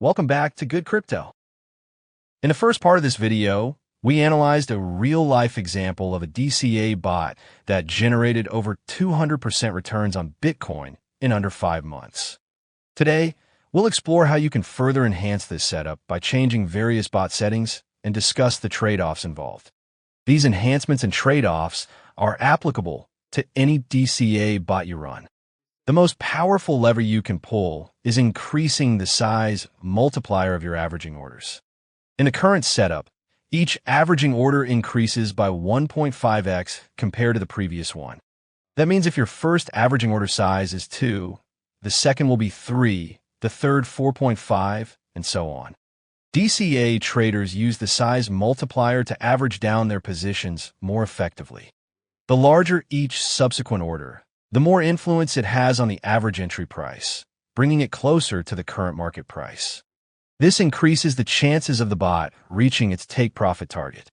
Welcome back to Good Crypto. In the first part of this video, we analyzed a real-life example of a DCA bot that generated over 200% returns on Bitcoin in under 5 months. Today, we'll explore how you can further enhance this setup by changing various bot settings and discuss the trade-offs involved. These enhancements and trade-offs are applicable to any DCA bot you run. The most powerful lever you can pull is increasing the size multiplier of your averaging orders. In the current setup, each averaging order increases by 1.5x compared to the previous one. That means if your first averaging order size is 2, the second will be 3, the third 4.5, and so on. DCA traders use the size multiplier to average down their positions more effectively. The larger each subsequent order, the more influence it has on the average entry price, bringing it closer to the current market price. This increases the chances of the bot reaching its take-profit target.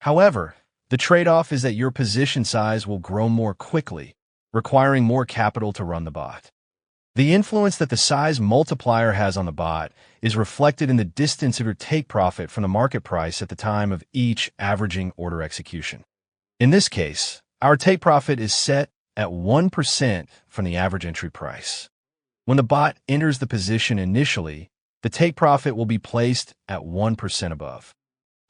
However, the trade-off is that your position size will grow more quickly, requiring more capital to run the bot. The influence that the size multiplier has on the bot is reflected in the distance of your take-profit from the market price at the time of each averaging order execution. In this case, our take-profit is set at 1% from the average entry price. When the bot enters the position initially, the take-profit will be placed at 1% above.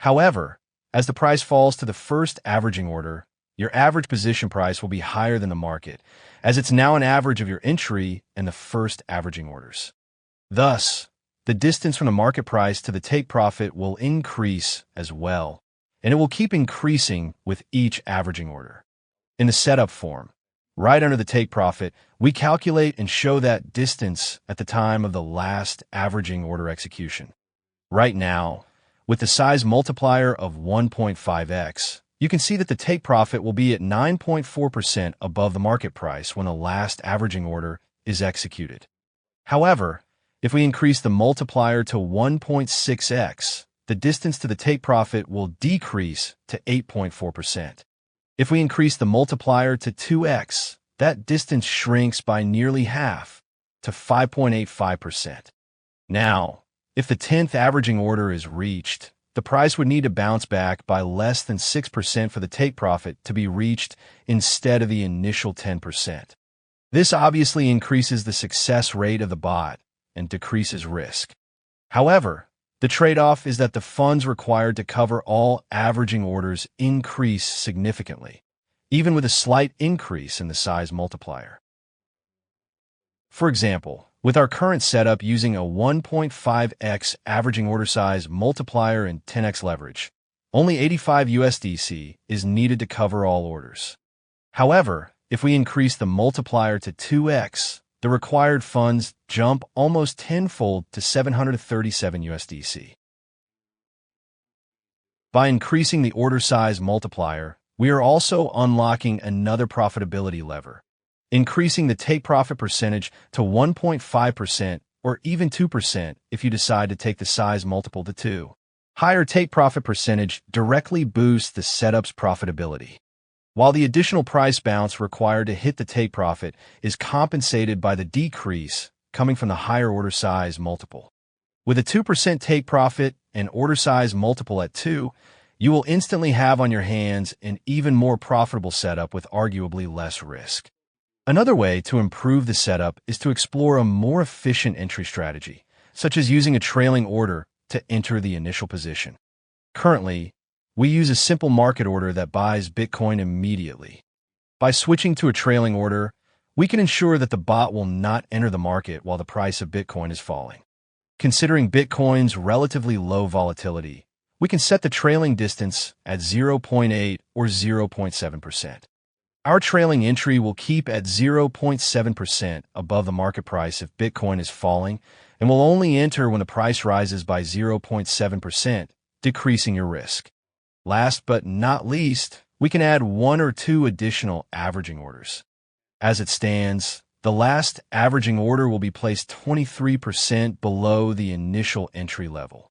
However, as the price falls to the first averaging order, your average position price will be higher than the market, as it's now an average of your entry and the first averaging orders. Thus, the distance from the market price to the take-profit will increase as well, and it will keep increasing with each averaging order. In the setup form, right under the take-profit, we calculate and show that distance at the time of the last averaging order execution. Right now, with the size multiplier of 1.5x, you can see that the take-profit will be at 9.4% above the market price when the last averaging order is executed. However, if we increase the multiplier to 1.6x, the distance to the take-profit will decrease to 8.4%. If we increase the multiplier to 2x, that distance shrinks by nearly half to 5.85%. Now, if the 10th averaging order is reached, the price would need to bounce back by less than 6% for the take-profit to be reached instead of the initial 10%. This obviously increases the success rate of the bot and decreases risk. However, the trade-off is that the funds required to cover all averaging orders increase significantly, even with a slight increase in the size multiplier. For example, with our current setup using a 1.5x averaging order size multiplier and 10x leverage, only 85 USDC is needed to cover all orders. However, if we increase the multiplier to 2x, the required funds jump almost tenfold to 737 USDC. By increasing the order size multiplier, we are also unlocking another profitability lever, increasing the take-profit percentage to 1.5% or even 2% if you decide to take the size multiple to 2. Higher take-profit percentage directly boosts the setup's profitability, while the additional price bounce required to hit the take-profit is compensated by the decrease coming from the higher order size multiple. With a 2% take-profit and order size multiple at 2, you will instantly have on your hands an even more profitable setup with arguably less risk. Another way to improve the setup is to explore a more efficient entry strategy, such as using a trailing order to enter the initial position. Currently, we use a simple market order that buys Bitcoin immediately. By switching to a trailing order, we can ensure that the bot will not enter the market while the price of Bitcoin is falling. Considering Bitcoin's relatively low volatility, we can set the trailing distance at 0.8 or 0.7%. Our trailing entry will keep at 0.7% above the market price if Bitcoin is falling and will only enter when the price rises by 0.7%, decreasing your risk. Last but not least, we can add 1 or 2 additional averaging orders. As it stands, the last averaging order will be placed 23% below the initial entry level.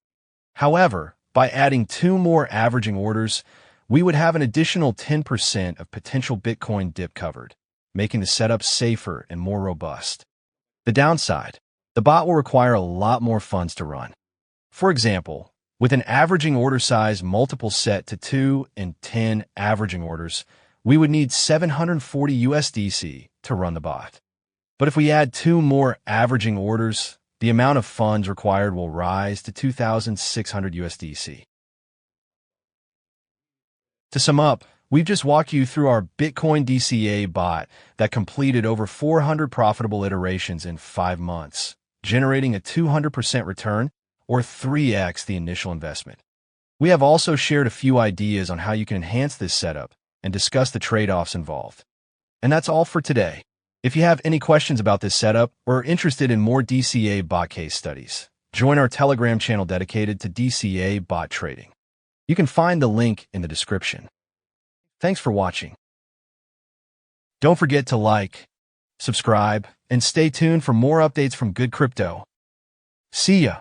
However, by adding 2 more averaging orders, we would have an additional 10% of potential Bitcoin dip covered, making the setup safer and more robust. The downside: the bot will require a lot more funds to run. For example, with an averaging order size multiple set to 2 and 10 averaging orders, we would need 740 USDC to run the bot. But if we add 2 more averaging orders, the amount of funds required will rise to 2,600 USDC. To sum up, we've just walked you through our Bitcoin DCA bot that completed over 400 profitable iterations in 5 months, generating a 200% return or 3x the initial investment. We have also shared a few ideas on how you can enhance this setup and discuss the trade-offs involved. And that's all for today. If you have any questions about this setup or are interested in more DCA bot case studies, join our Telegram channel dedicated to DCA bot trading. You can find the link in the description. Thanks for watching. Don't forget to like, subscribe, and stay tuned for more updates from Good Crypto. See ya!